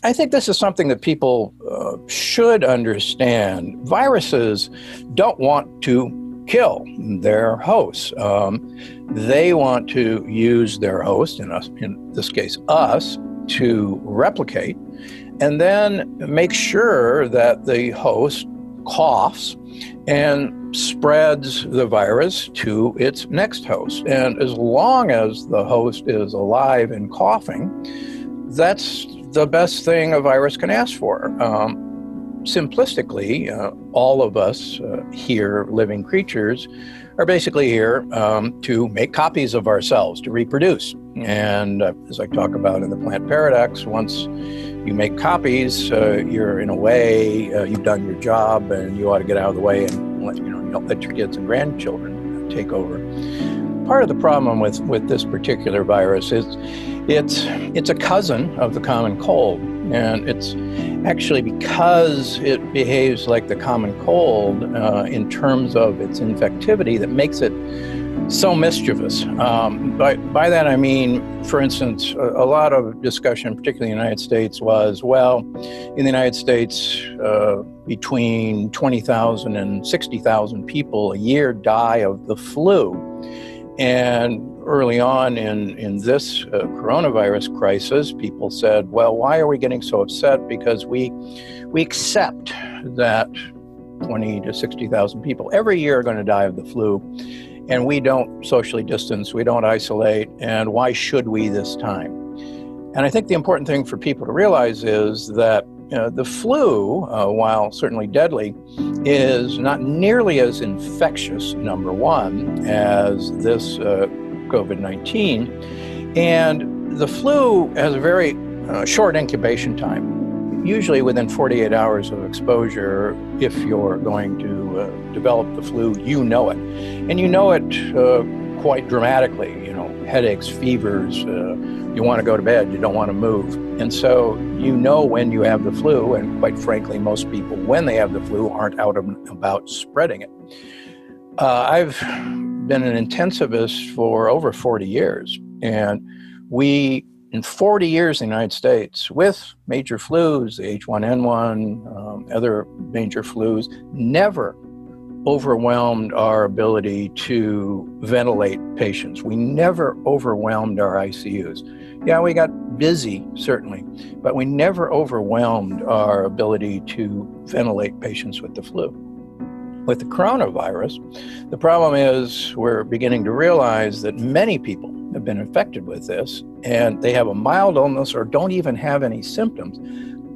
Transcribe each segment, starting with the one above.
I think this is something that people should understand. Viruses don't want to kill their hosts. They want to use their host, in this case us, to replicate, and then make sure that the host coughs and spreads the virus to its next host. And as long as the host is alive and coughing, that's the best thing a virus can ask for. Simplistically, all of us here, living creatures, are basically here to make copies of ourselves, to reproduce. And as I talk about in the plant paradox, once you make copies, you're in a way, you've done your job, and you ought to get out of the way and let your kids and grandchildren take over. Part of the problem with this particular virus is it's a cousin of the common cold, and it's actually because it behaves like the common cold in terms of its infectivity that makes it so mischievous. By that I mean, for instance, a lot of discussion, particularly in the United States, was, well, in the United States, between 20,000 and 60,000 people a year die of the flu. And early on in this coronavirus crisis, people said, well, why are we getting so upset? Because we accept that 20 to 60,000 people every year are going to die of the flu, and we don't socially distance, we don't isolate, and why should we this time? And I think the important thing for people to realize is that the flu, while certainly deadly, is not nearly as infectious, number one, as this COVID-19. And the flu has a very short incubation time. Usually within 48 hours of exposure, if you're going to develop the flu, you know it. And you know it quite dramatically, headaches, fevers, you want to go to bed, you don't want to move. And so you know when you have the flu, and quite frankly, most people, when they have the flu, aren't out and about spreading it. I've been an intensivist for over 40 years, and we, in 40 years in the United States, with major flus, the H1N1, other major flus, never overwhelmed our ability to ventilate patients. We never overwhelmed our ICUs. Yeah, we got busy, certainly, but we never overwhelmed our ability to ventilate patients with the flu. With the coronavirus, the problem is we're beginning to realize that many people have been infected with this, and they have a mild illness or don't even have any symptoms.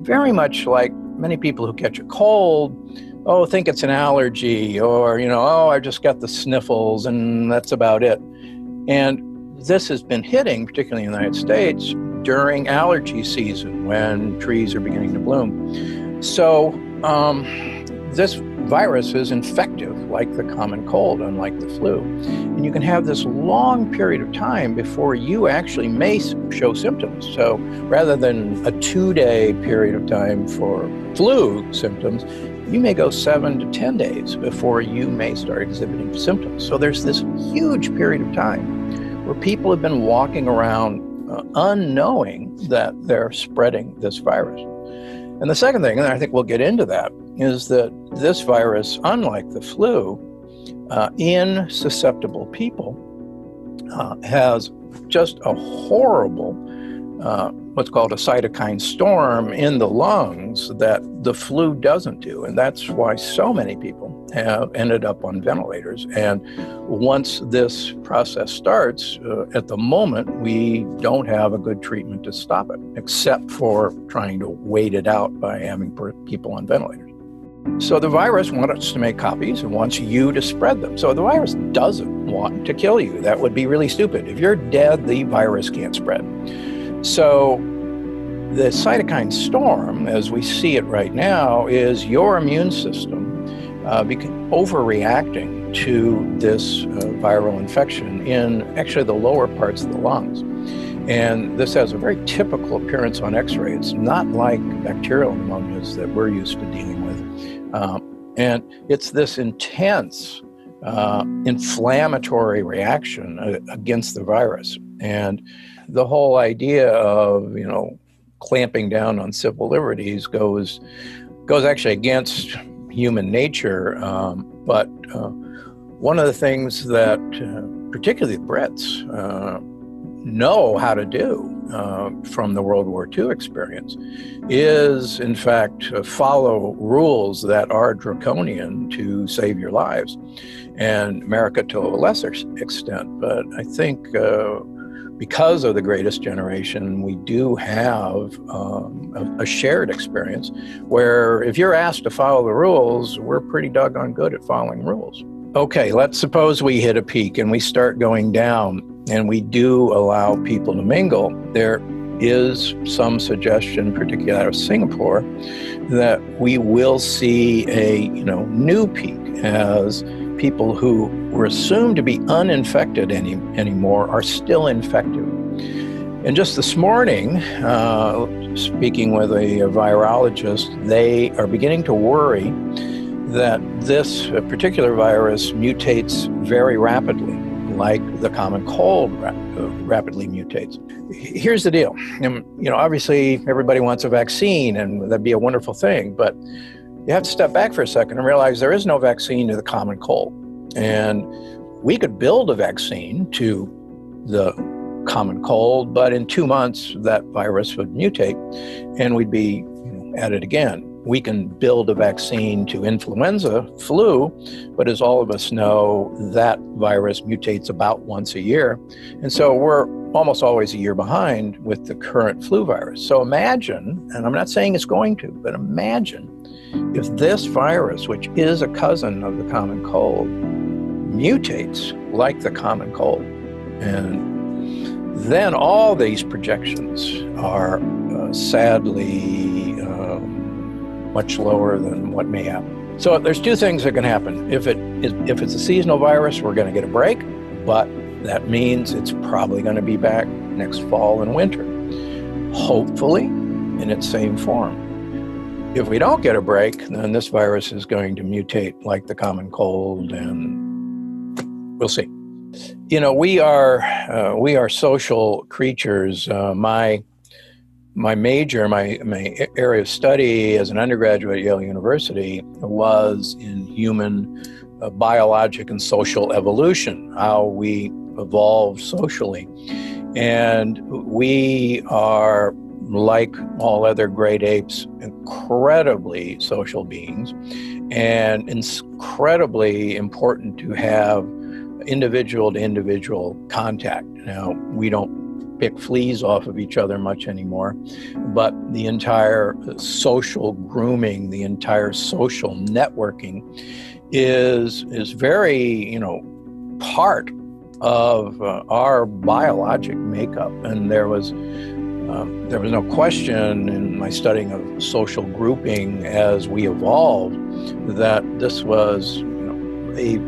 Very much like many people who catch a cold, think it's an allergy, or, I just got the sniffles and that's about it. And this has been hitting, particularly in the United States, during allergy season when trees are beginning to bloom. So this virus is infective like the common cold, unlike the flu. And you can have this long period of time before you actually may show symptoms. So rather than a 2-day period of time for flu symptoms, you may go 7 to 10 days before you may start exhibiting symptoms. So there's this huge period of time where people have been walking around unknowing that they're spreading this virus. And the second thing, and I think we'll get into that, is that this virus, unlike the flu, in susceptible people, has just a horrible, what's called a cytokine storm in the lungs that the flu doesn't do. And that's why so many people have ended up on ventilators. And once this process starts, at the moment, we don't have a good treatment to stop it, except for trying to wait it out by having people on ventilators. So the virus wants to make copies and wants you to spread them. So the virus doesn't want to kill you. That would be really stupid. If you're dead, the virus can't spread. So the cytokine storm, as we see it right now, is your immune system overreacting to this viral infection in actually the lower parts of the lungs. And this has a very typical appearance on X-ray. It's not like bacterial pneumonias that we're used to dealing with. And it's this intense inflammatory reaction against the virus. And the whole idea of, clamping down on civil liberties goes actually against human nature. But one of the things that particularly the Brits know how to do from the World War II experience is, in fact, follow rules that are draconian to save your lives, and America to a lesser extent. But I think because of the Greatest Generation, we do have a shared experience where if you're asked to follow the rules, we're pretty doggone good at following rules. Okay, let's suppose we hit a peak and we start going down, and we do allow people to mingle. There is some suggestion, particularly out of Singapore, that we will see a new peak as people who were assumed to be uninfected anymore are still infected. And just this morning, speaking with a virologist, they are beginning to worry that this particular virus mutates very rapidly, like the common cold rapidly mutates. Here's the deal. Obviously, everybody wants a vaccine, and that'd be a wonderful thing, but you have to step back for a second and realize there is no vaccine to the common cold. And we could build a vaccine to the common cold, but in 2 months, that virus would mutate, and we'd be at it again. We can build a vaccine to influenza, flu, but as all of us know, that virus mutates about once a year. And so we're almost always a year behind with the current flu virus. So imagine, and I'm not saying it's going to, but imagine if this virus, which is a cousin of the common cold, mutates like the common cold. And then all these projections are sadly much lower than what may happen. So there's two things that can happen. If it's a seasonal virus, we're going to get a break, but that means it's probably going to be back next fall and winter, hopefully in its same form. If we don't get a break, then this virus is going to mutate like the common cold, and we'll see. We are social creatures. My major, my area of study as an undergraduate at Yale University was in human biologic and social evolution, how we evolve socially. And we are, like all other great apes, incredibly social beings, and incredibly important to have individual to individual contact. Now, we don't pick fleas off of each other much anymore, but the entire social grooming, the entire social networking is very, part of our biologic makeup. And there was no question in my studying of social grouping as we evolved that this was a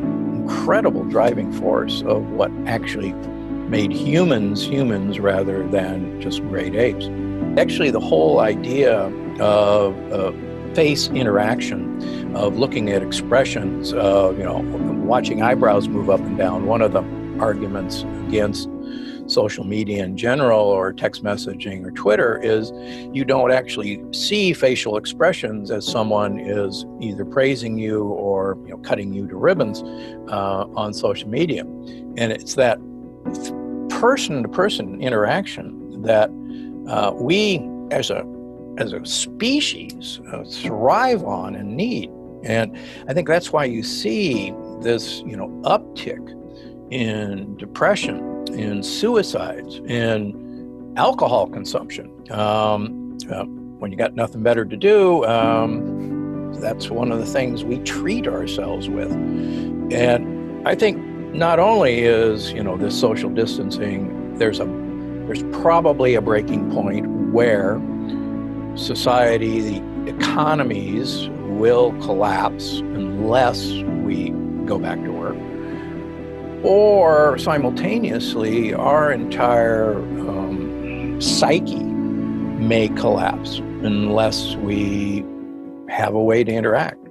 incredible driving force of what actually made humans rather than just great apes. Actually, the whole idea of face interaction, of looking at expressions, of watching eyebrows move up and down. One of the arguments against social media in general, or text messaging or Twitter, is you don't actually see facial expressions as someone is either praising you or cutting you to ribbons on social media. And it's that person-to-person interaction that we as a species thrive on and need. And I think that's why you see this uptick in depression, in suicides, in alcohol consumption. When you got nothing better to do, that's one of the things we treat ourselves with. And I think not only is this social distancing, there's probably a breaking point where society, the economies will collapse unless we go back to work, or simultaneously our entire psyche may collapse unless we have a way to interact.